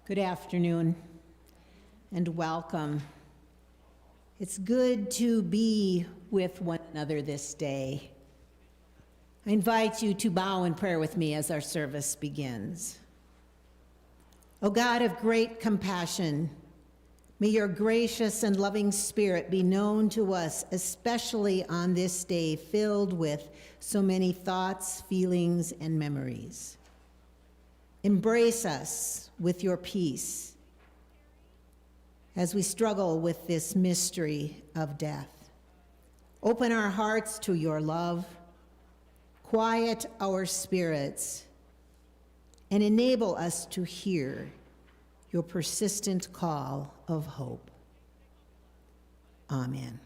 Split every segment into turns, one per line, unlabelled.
Good afternoon and welcome. It's good to be with one another this day. I invite you to bow in prayer with me as our service begins. O God of great compassion, may your gracious and loving spirit be known to us, especially on this day filled with so many thoughts, feelings, and memories. Embrace us with your peace as we struggle with this mystery of death. Open our hearts to your love, quiet our spirits, and enable us to hear your persistent call of hope. Amen.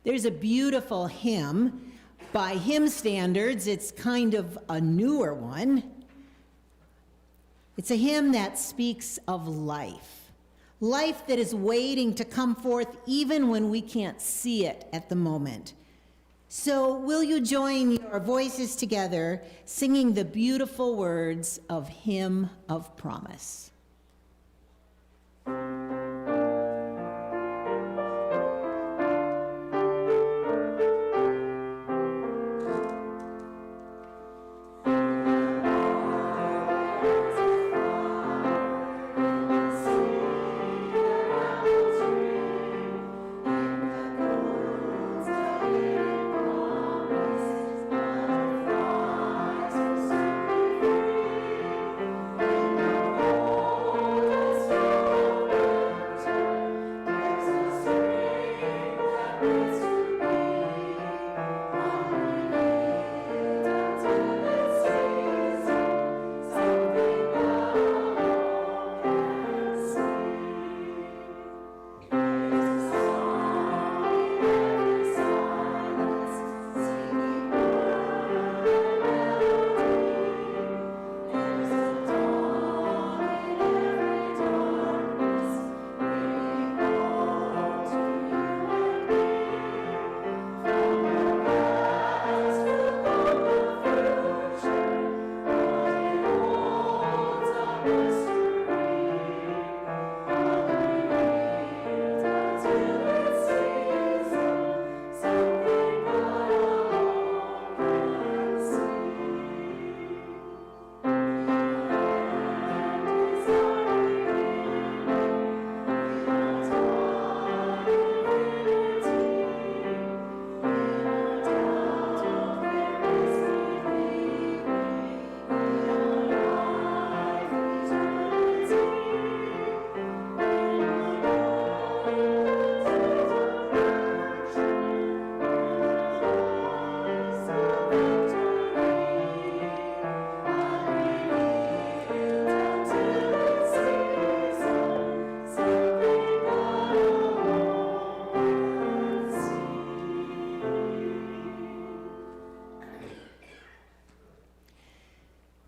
There's a beautiful hymn. By hymn standards, it's kind of a newer one. It's a hymn that speaks of life that is waiting to come forth even when we can't see it at the moment. So will you join your voices together singing the beautiful words of Hymn of Promise?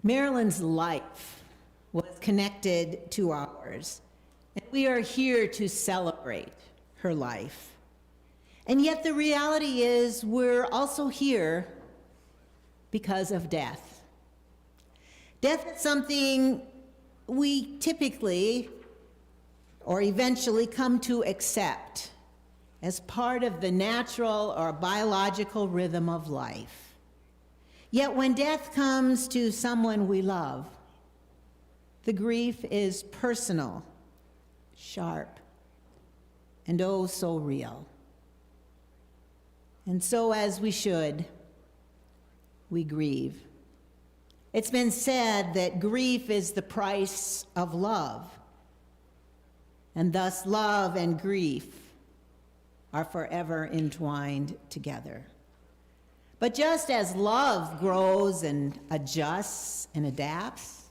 Marilyn's life was connected to ours, and we are here to celebrate her life. And yet the reality is we're also here because of death. Death is something we typically or eventually come to accept as part of the natural or biological rhythm of life. Yet when death comes to someone we love, the grief is personal, sharp, and oh so real. And so as we should, we grieve. It's been said that grief is the price of love, and thus love and grief are forever entwined together. But just as love grows and adjusts and adapts,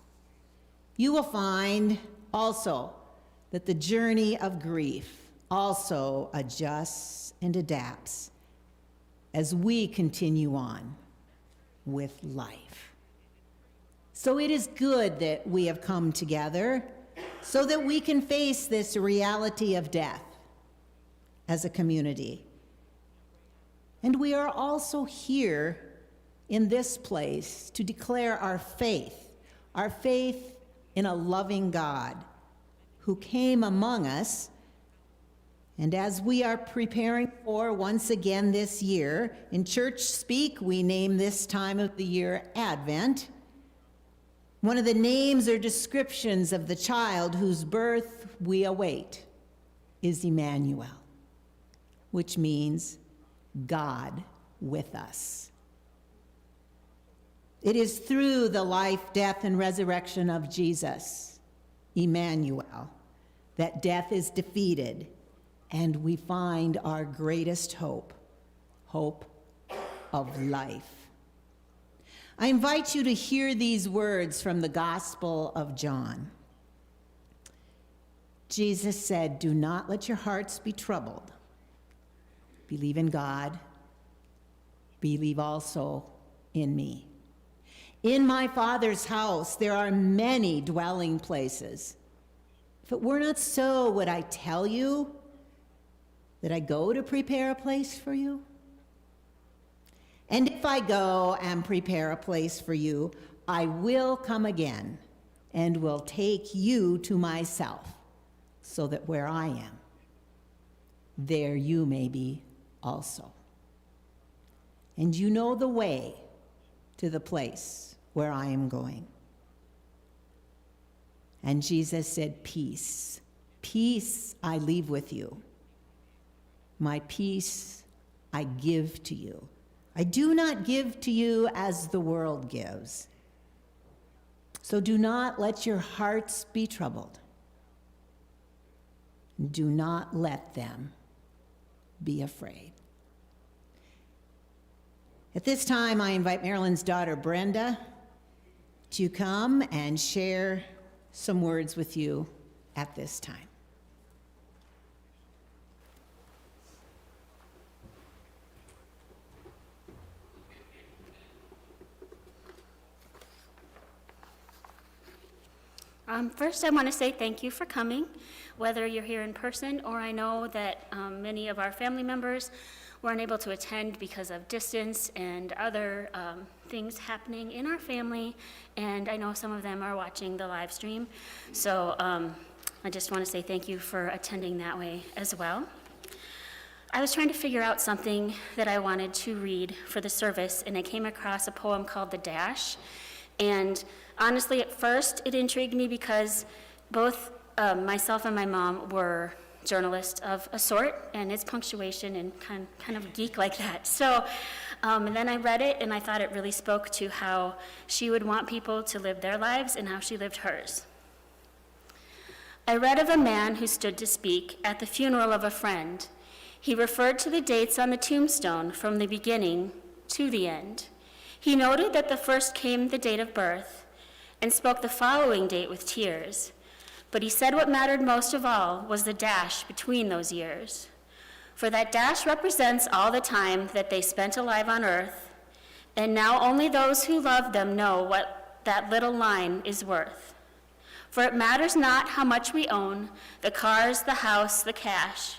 you will find also that the journey of grief also adjusts and adapts as we continue on with life. So it is good that we have come together so that we can face this reality of death as a community. And we are also here in this place to declare our faith in a loving God who came among us. And as we are preparing for once again this year, in church speak, we name this time of the year Advent. One of the names or descriptions of the child whose birth we await is Emmanuel, which means God with us. It is through the life, death, and resurrection of Jesus, Emmanuel, that death is defeated and we find our greatest hope of life. I invite you to hear these words from the Gospel of John. Jesus said, "Do not let your hearts be troubled. Believe in God. Believe also in me. In my Father's house there are many dwelling places. If it were not so, would I tell you that I go to prepare a place for you? And if I go and prepare a place for you, I will come again and will take you to myself, so that where I am, there you may be also. And you know the way to the place where I am going." And Jesus said, "Peace, peace I leave with you. My peace I give to you. I do not give to you as the world gives. So do not let your hearts be troubled. Do not let them be afraid." At this time, I invite Marilyn's daughter, Brenda, to come and share some words with you at this time.
First, I want to say thank you for coming, whether you're here in person or I know that many of our family members weren't able to attend because of distance and other things happening in our family, and I know some of them are watching the live stream. So I just want to say thank you for attending that way as well. I was trying to figure out something that I wanted to read for the service, and I came across a poem called The Dash. And honestly, at first, it intrigued me because both myself and my mom were journalists of a sort, and it's punctuation and kind of geek like that. So, and then I read it, and I thought it really spoke to how she would want people to live their lives and how she lived hers. I read of a man who stood to speak at the funeral of a friend. He referred to the dates on the tombstone from the beginning to the end. He noted that the first came the date of birth and spoke the following date with tears. But he said what mattered most of all was the dash between those years. For that dash represents all the time that they spent alive on earth, and now only those who love them know what that little line is worth. For it matters not how much we own, the cars, the house, the cash.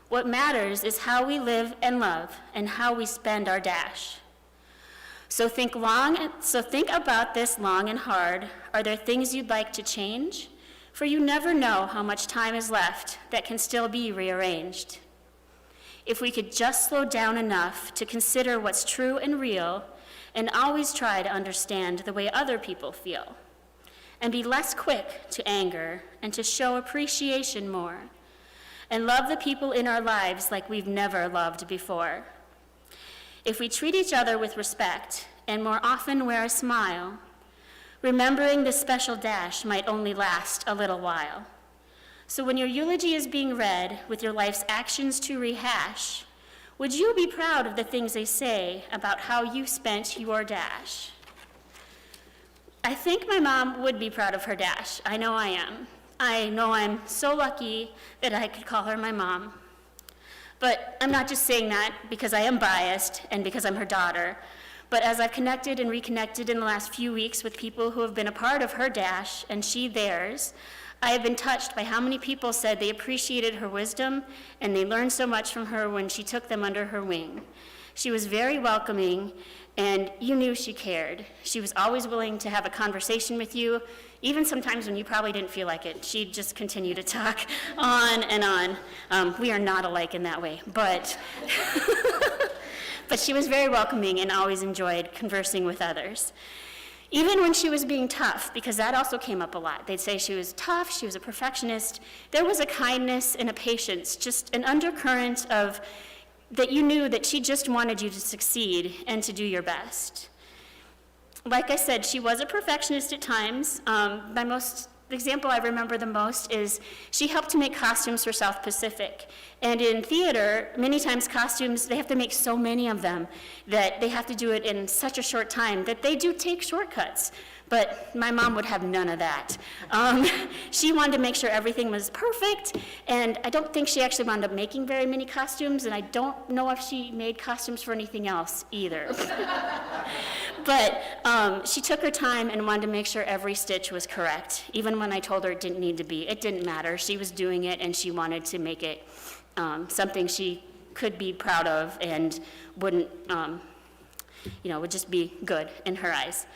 What matters is how we live and love and how we spend our dash. So think about this long and hard. Are there things you'd like to change? For you never know how much time is left that can still be rearranged. If we could just slow down enough to consider what's true and real, and always try to understand the way other people feel, and be less quick to anger and to show appreciation more, and love the people in our lives like we've never loved before. If we treat each other with respect and more often wear a smile, remembering this special dash might only last a little while. So when your eulogy is being read with your life's actions to rehash, would you be proud of the things they say about how you spent your dash? I think my mom would be proud of her dash. I know I am. I know I'm so lucky that I could call her my mom. But I'm not just saying that because I am biased and because I'm her daughter, but as I've connected and reconnected in the last few weeks with people who have been a part of her dash and she theirs, I have been touched by how many people said they appreciated her wisdom and they learned so much from her when she took them under her wing. She was very welcoming and you knew she cared. She was always willing to have a conversation with you, Even sometimes when you probably didn't feel like it, she'd just continue to talk on and on. We are not alike in that way, but, but she was very welcoming and always enjoyed conversing with others. Even when she was being tough, because that also came up a lot. They'd say she was tough, she was a perfectionist. There was a kindness and a patience, just an undercurrent of that you knew that she just wanted you to succeed and to do your best. Like I said, she was a perfectionist at times. The example I remember the most is she helped to make costumes for South Pacific. And in theater, many times costumes, they have to make so many of them that they have to do it in such a short time that they do take shortcuts. But my mom would have none of that. She wanted to make sure everything was perfect, and I don't think she actually wound up making very many costumes, and I don't know if she made costumes for anything else either. But she took her time and wanted to make sure every stitch was correct. Even when I told her it didn't need to be, it didn't matter. She was doing it, and she wanted to make it something she could be proud of and wouldn't, would just be good in her eyes.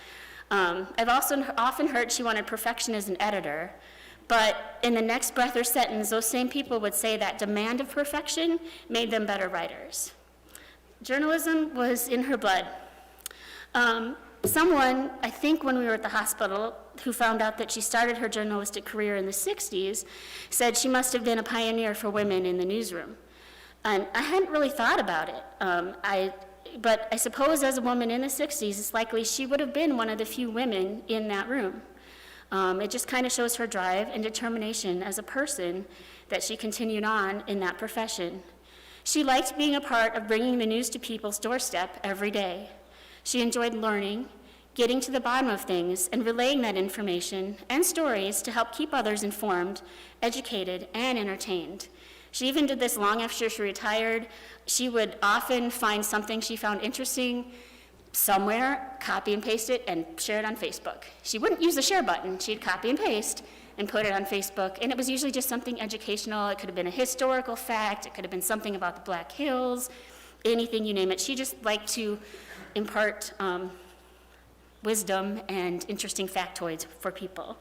I've also often heard she wanted perfection as an editor, but in the next breath or sentence, those same people would say that demand of perfection made them better writers. Journalism was in her blood. Someone, I think when we were at the hospital, who found out that she started her journalistic career in the 60s, said she must have been a pioneer for women in the newsroom. And I hadn't really thought about it. But I suppose as a woman in the 60s, it's likely she would have been one of the few women in that room. It just kind of shows her drive and determination as a person that she continued on in that profession. She liked being a part of bringing the news to people's doorstep every day. She enjoyed learning, getting to the bottom of things, and relaying that information and stories to help keep others informed, educated, and entertained. She even did this long after she retired. She would often find something she found interesting somewhere, copy and paste it, and share it on Facebook. She wouldn't use the share button. She'd copy and paste and put it on Facebook, and it was usually just something educational. It could have been a historical fact. It could have been something about the Black Hills, anything, you name it. She just liked to impart wisdom and interesting factoids for people.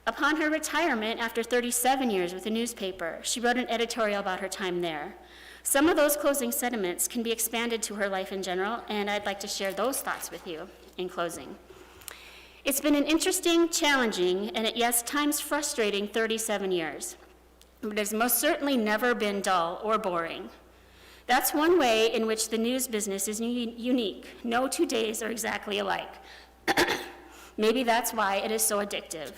Upon her retirement, after 37 years with the newspaper, she wrote an editorial about her time there. Some of those closing sentiments can be expanded to her life in general, and I'd like to share those thoughts with you in closing. It's been an interesting, challenging, and at yes, times frustrating 37 years, but it has most certainly never been dull or boring. That's one way in which the news business is unique. No 2 days are exactly alike. Maybe that's why it is so addictive.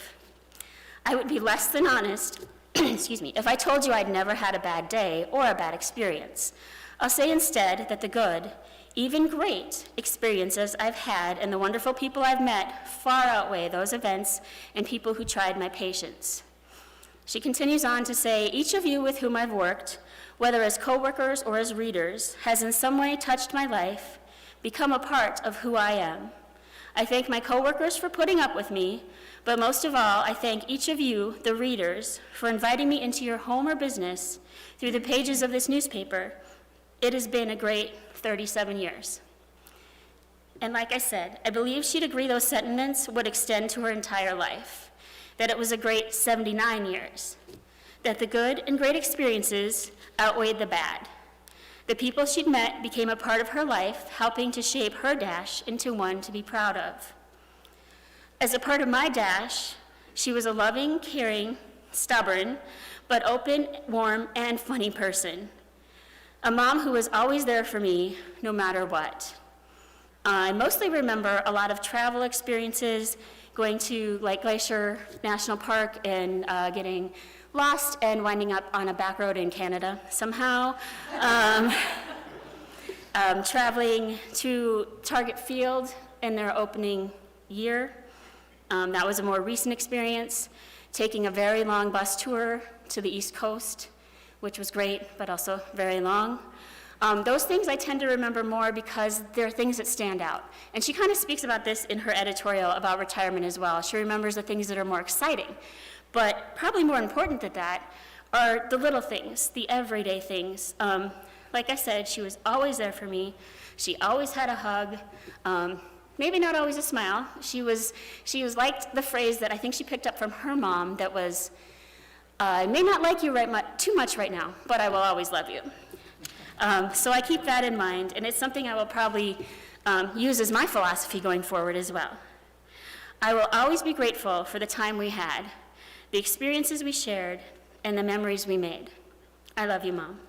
I would be less than honest, if I told you I'd never had a bad day or a bad experience. I'll say instead that the good, even great experiences I've had and the wonderful people I've met far outweigh those events and people who tried my patience. She continues on to say, each of you with whom I've worked, whether as coworkers or as readers, has in some way touched my life, become a part of who I am. I thank my coworkers for putting up with me, but most of all, I thank each of you, the readers, for inviting me into your home or business through the pages of this newspaper. It has been a great 37 years. And like I said, I believe she'd agree those sentiments would extend to her entire life, that it was a great 79 years, that the good and great experiences outweighed the bad. The people she'd met became a part of her life, helping to shape her dash into one to be proud of. As a part of my dash, she was a loving, caring, stubborn, but open, warm, and funny person. A mom who was always there for me, no matter what. I mostly remember a lot of travel experiences, going to Lake Weishaar National Park and getting lost and winding up on a back road in Canada somehow. Traveling to Target Field in their opening year. That was a more recent experience. Taking a very long bus tour to the East Coast, which was great, but also very long. Those things I tend to remember more because they're things that stand out. And she kind of speaks about this in her editorial about retirement as well. She remembers the things that are more exciting. But probably more important than that are the little things, the everyday things. Like I said, she was always there for me. She always had a hug. maybe not always a smile. She was like the phrase that I think she picked up from her mom that was, I may not like you too much right now, but I will always love you. So I keep that in mind, and it's something I will probably use as my philosophy going forward as well. I will always be grateful for the time we had, the experiences we shared, and the memories we made. I love you, Mom.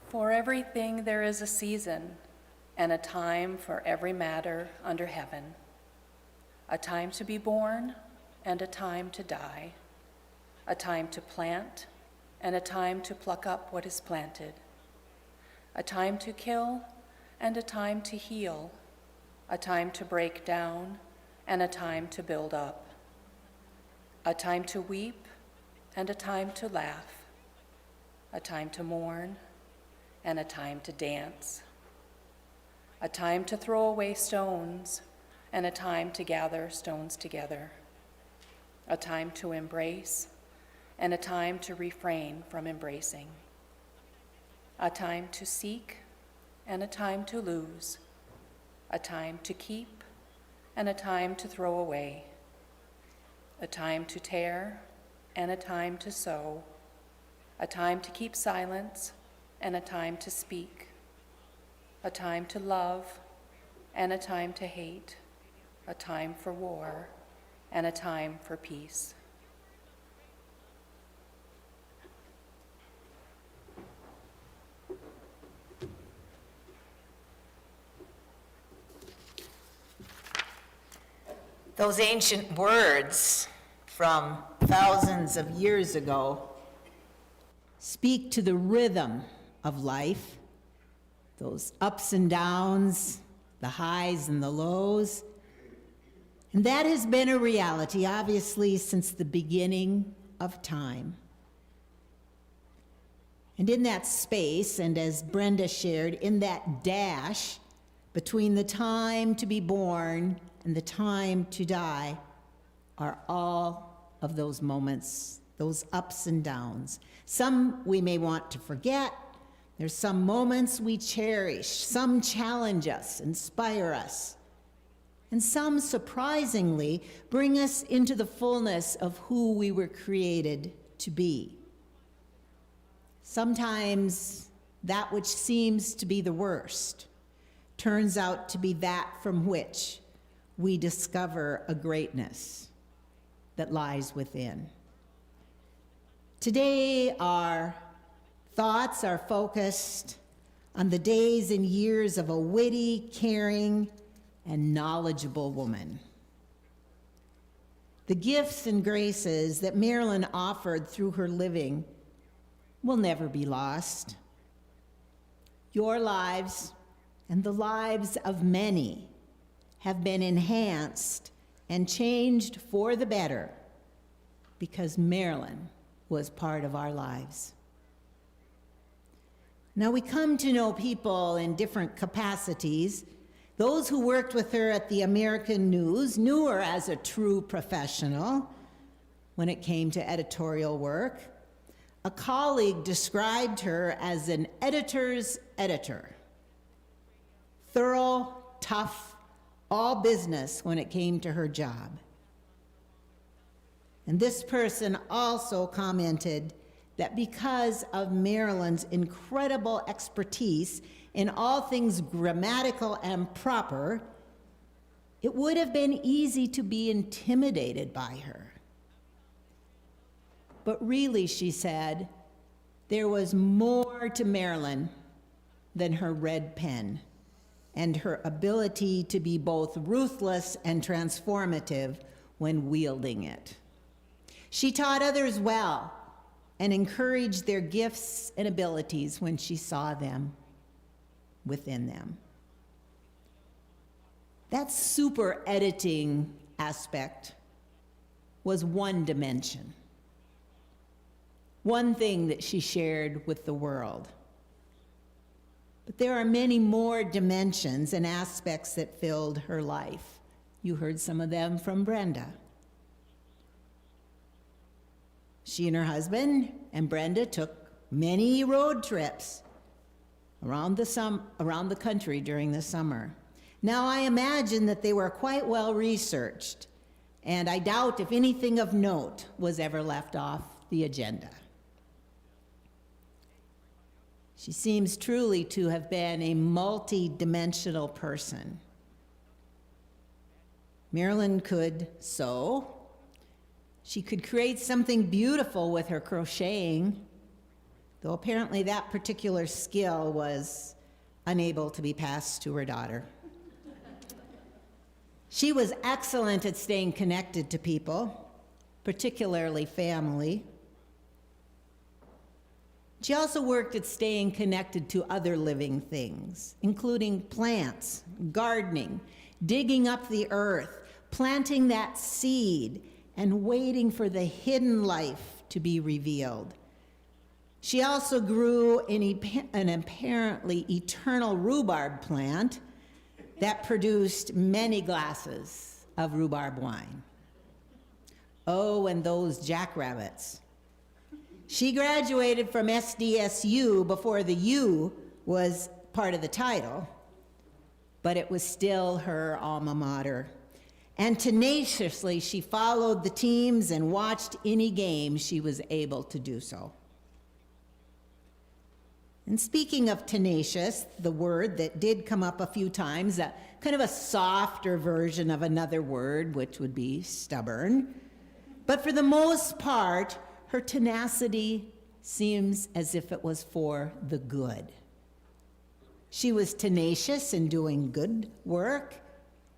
For everything there is a season, and a time for every matter under heaven, a time to be born and a time to die, a time to plant and a time to pluck up what is planted, a time to kill and a time to heal, a time to break down and a time to build up, a time to weep and a time to laugh, a time to mourn and a time to dance, a time to throw away stones and a time to gather stones together, a time to embrace and a time to refrain from embracing, a time to seek and a time to lose, a time to keep and a time to throw away, a time to tear and a time to sow, a time to keep silence and a time to speak, a time to love and a time to hate, a time for war and a time for peace.
Those ancient words from
thousands of years ago speak to the rhythm of life, those ups and downs, the highs and the lows. And that has been a reality, obviously, since the beginning of time. And in that space, and as Brenda shared, in that dash between the time to be born and the time to die, are all of those moments, those ups and downs. Some we may want to forget. There's some moments we cherish. Some challenge us, inspire us. And some, surprisingly, bring us into the fullness of who we were created to be. Sometimes that which seems to be the worst turns out to be that from which we discover a greatness that lies within. Today, our thoughts are focused on the days and years of a witty, caring, and knowledgeable woman. The gifts and graces that Marilyn offered through her living will never be lost. Your lives and the lives of many have been enhanced and changed for the better because Marilyn was part of our lives. Now, we come to know people in different capacities. Those who worked with her at the American News knew her as a true professional when it came to editorial work. A colleague described her as an editor's editor. Thorough, tough, all business when it came to her job. And this person also commented that because of Marilyn's incredible expertise in all things grammatical and proper, it would have been easy to be intimidated by her. But really, she said, there was more to Marilyn than her red pen and her ability to be both ruthless and transformative when wielding it. She taught others well and encouraged their gifts and abilities when she saw them within them. That super editing aspect was one dimension, one thing that she shared with the world. But there are many more dimensions and aspects that filled her life. You heard some of them from Brenda. She and her husband and Brenda took many road trips around the country during the summer. Now, I imagine that they were quite well researched, and I doubt if anything of note was ever left off the agenda. She seems truly to have been a multi-dimensional person. Marilyn could sew. She could create something beautiful with her crocheting, though apparently that particular skill was unable to be passed to her daughter. She was excellent at staying connected to people, particularly family. She also worked at staying connected to other living things, including plants, gardening, digging up the earth, planting that seed, and waiting for the hidden life to be revealed. She also grew an apparently eternal rhubarb plant that produced many glasses of rhubarb wine. Oh, and those jackrabbits. She graduated from SDSU before the U was part of the title, but it was still her alma mater. And tenaciously, she followed the teams and watched any game she was able to do so. And speaking of tenacious, the word that did come up a few times, kind of a softer version of another word, which would be stubborn. But for the most part, her tenacity seems as if it was for the good. She was tenacious in doing good work,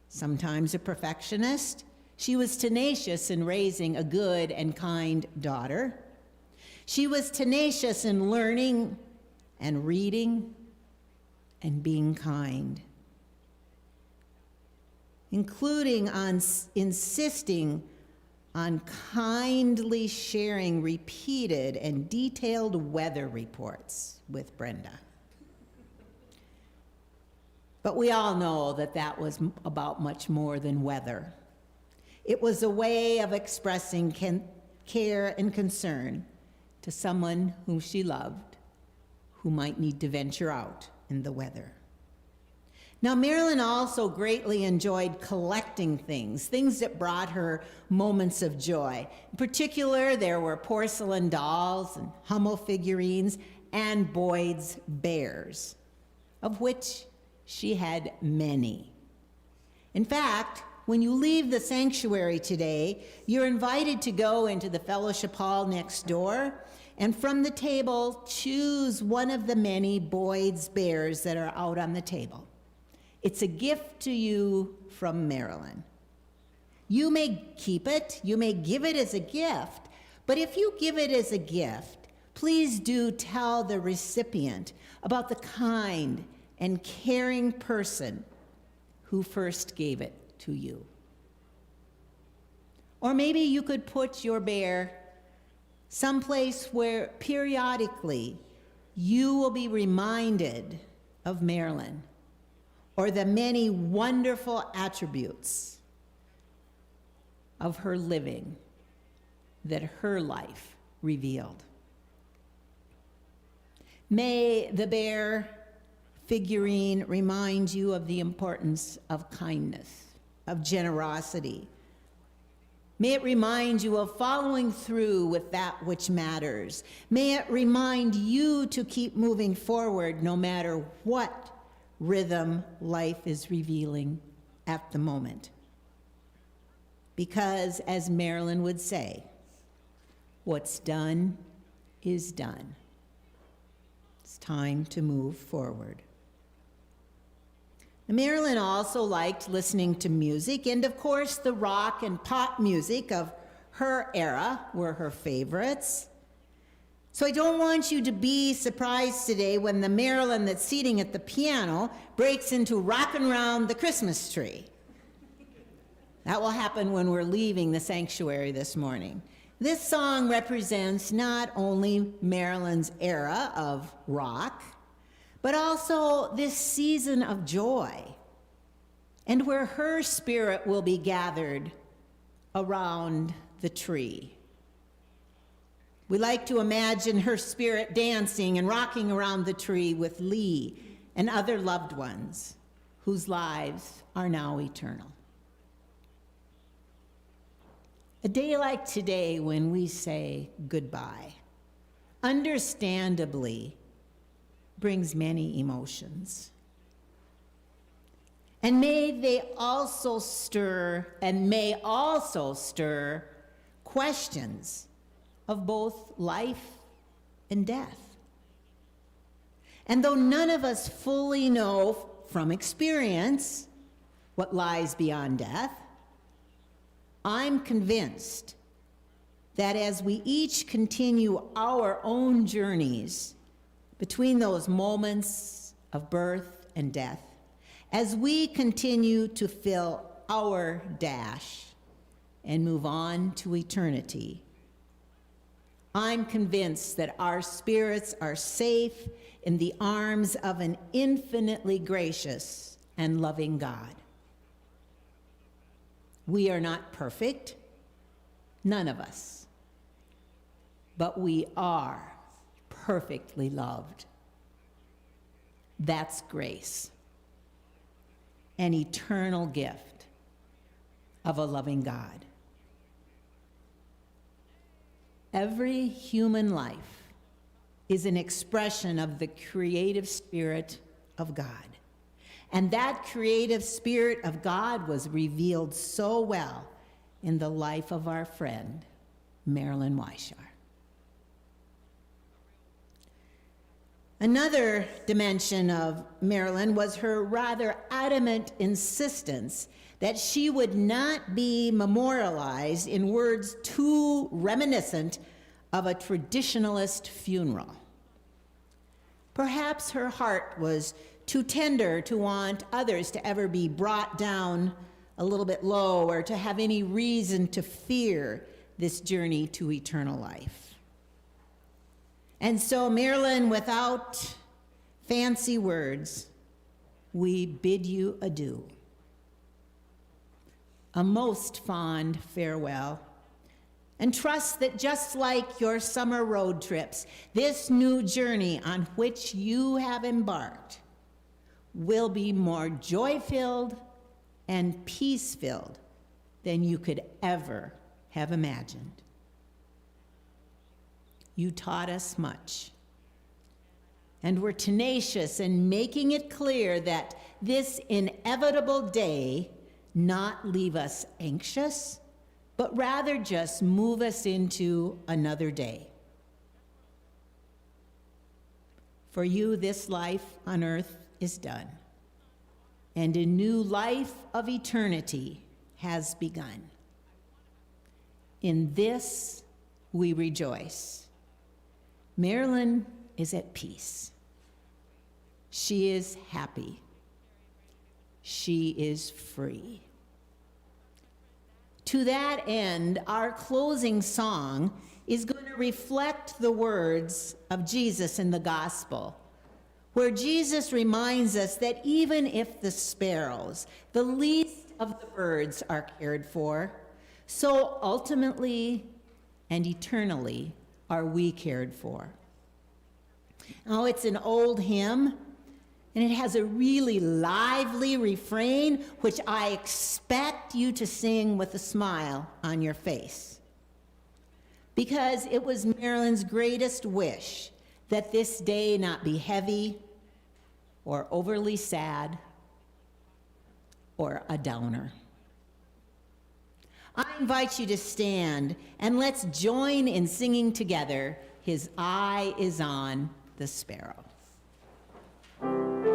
sometimes a perfectionist. She was tenacious in raising a good and kind daughter. She was tenacious in learning and reading and being kind, including on insisting on kindly sharing repeated and detailed weather reports with Brenda. But we all know that that was about much more than weather. It was a way of expressing care and concern to someone whom she loved, who might need to venture out in the weather. Now, Marilyn also greatly enjoyed collecting things that brought her moments of joy. In particular, there were porcelain dolls and Hummel figurines and Boyd's bears, of which she had many. In fact, when you leave the sanctuary today, you're invited to go into the fellowship hall next door, and from the table, choose one of the many Boyd's bears that are out on the table. It's a gift to you from Marilyn. You may keep it, you may give it as a gift, but if you give it as a gift, please do tell the recipient about the kind and caring person who first gave it to you. Or maybe you could put your bear someplace where periodically you will be reminded of Marilyn or the many wonderful attributes of her living that her life revealed. May the bear figurine remind you of the importance of kindness, of generosity. May it remind you of following through with that which matters. May it remind you to keep moving forward no matter what rhythm life is revealing at the moment. Because, as Marilyn would say, what's done is done. It's time to move forward. Marilyn also liked listening to music, and of course the rock and pop music of her era were her favorites. So I don't want you to be surprised today when the Marilyn that's seating at the piano breaks into Rockin' Round the Christmas Tree. That will happen when we're leaving the sanctuary this morning. This song represents not only Marilyn's era of rock, but also this season of joy, and where her spirit will be gathered around the tree. We like to imagine her spirit dancing and rocking around the tree with Lee and other loved ones whose lives are now eternal. A day like today when we say goodbye, understandably, brings many emotions. And may also stir questions of both life and death. And though none of us fully know from experience what lies beyond death, I'm convinced that as we each continue our own journeys between those moments of birth and death, as we continue to fill our dash and move on to eternity, I'm convinced that our spirits are safe in the arms of an infinitely gracious and loving God. We are not perfect, none of us, but we are perfectly loved. That's grace, an eternal gift of a loving God. Every human life is an expression of the creative spirit of God. And that creative spirit of God was revealed so well in the life of our friend, Marilyn Weishaar. Another dimension of Marilyn was her rather adamant insistence that she would not be memorialized in words too reminiscent of a traditionalist funeral. Perhaps her heart was too tender to want others to ever be brought down a little bit low or to have any reason to fear this journey to eternal life. And so, Marilyn, without fancy words, we bid you adieu. A most fond farewell, and trust that just like your summer road trips, this new journey on which you have embarked will be more joy-filled and peace-filled than you could ever have imagined. You taught us much, and were tenacious in making it clear that this inevitable day not leave us anxious, but rather just move us into another day. For you, this life on earth is done, and a new life of eternity has begun. In this we rejoice. Marilyn is at peace. She is happy. She is free. To that end, our closing song is going to reflect the words of Jesus in the gospel, where Jesus reminds us that even if the sparrows, the least of the birds, are cared for, so ultimately and eternally are we cared for. Oh, it's an old hymn, and it has a really lively refrain, which I expect you to sing with a smile on your face. Because it was Marilyn's greatest wish that this day not be heavy or overly sad or a downer. I invite you to stand and let's join in singing together, "His Eye is on the Sparrow."
Thank you.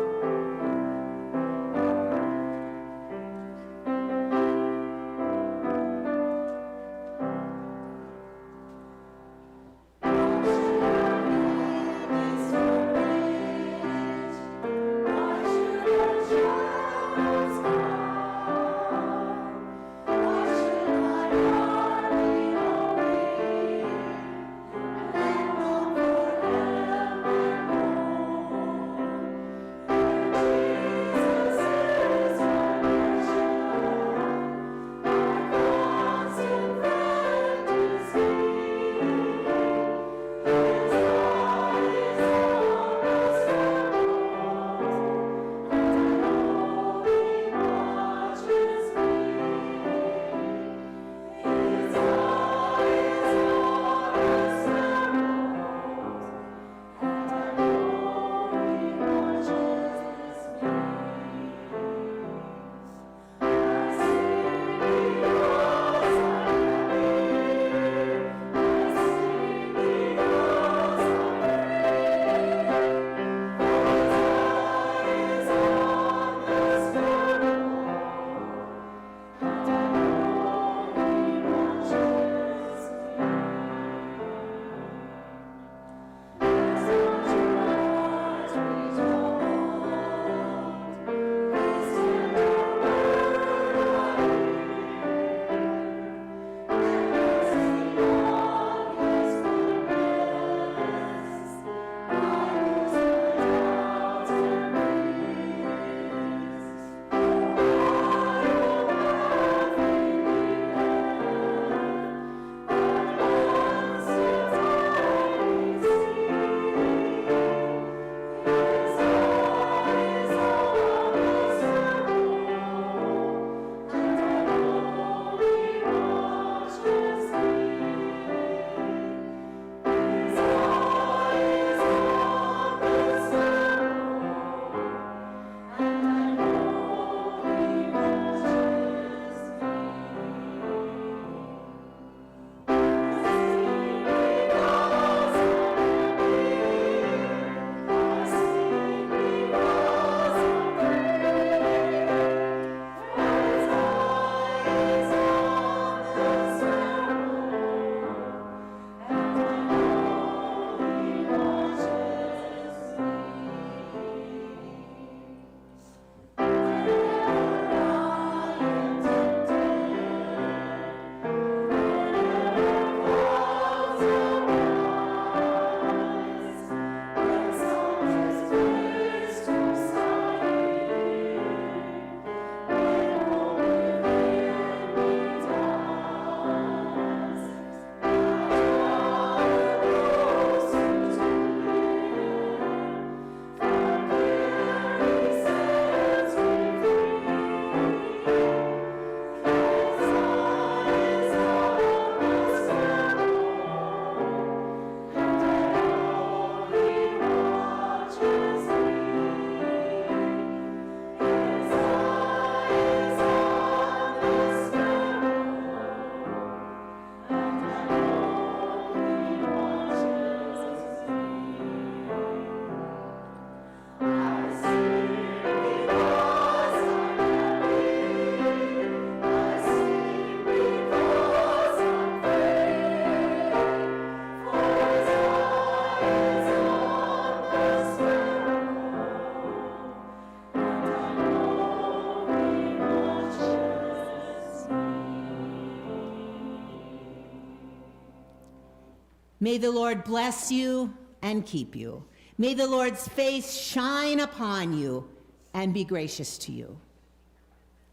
May the Lord bless you and keep you. May the Lord's face shine upon you and be gracious to you.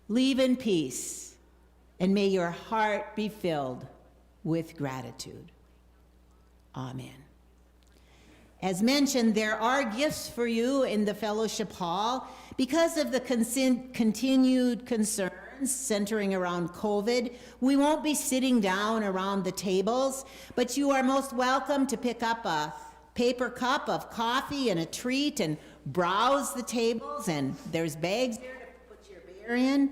Leave in peace, and may your heart be filled with gratitude. Amen. As mentioned, there are gifts for you in the fellowship hall. Because of the continued concerns centering around COVID, we won't be sitting down around the tables, but you are most welcome to pick up a paper cup of coffee and a treat and browse the tables, and there's bags there to put your beer in,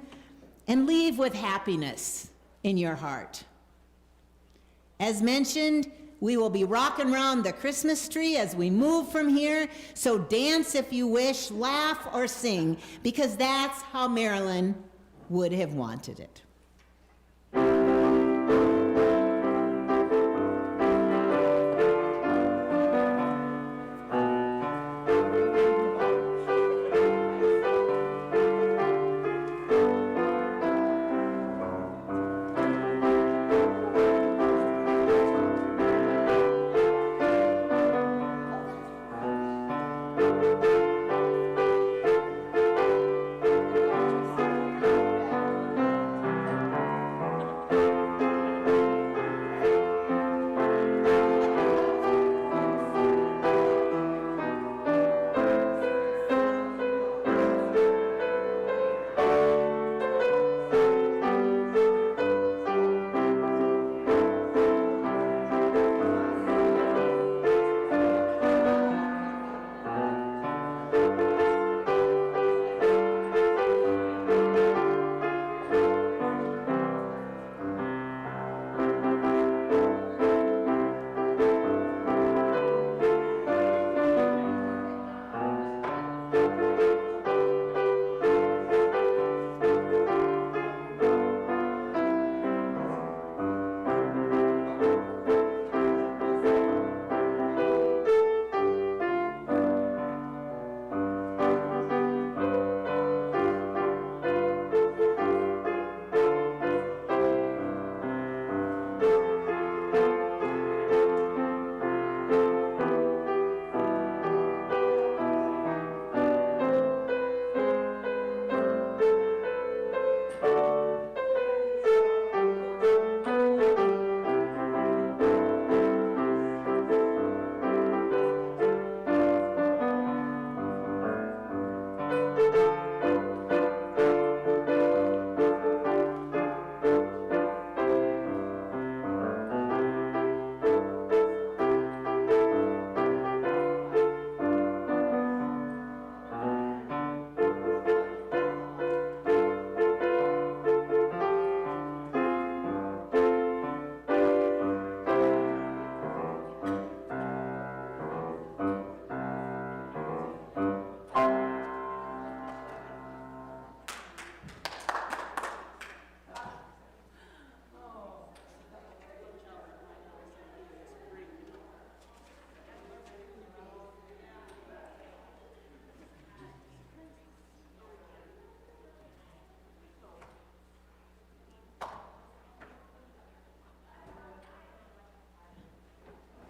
and leave with happiness in your heart. As mentioned, we will be rocking around the Christmas tree as we move from here, so dance if you wish, laugh or sing, because that's how Marilyn would have wanted it.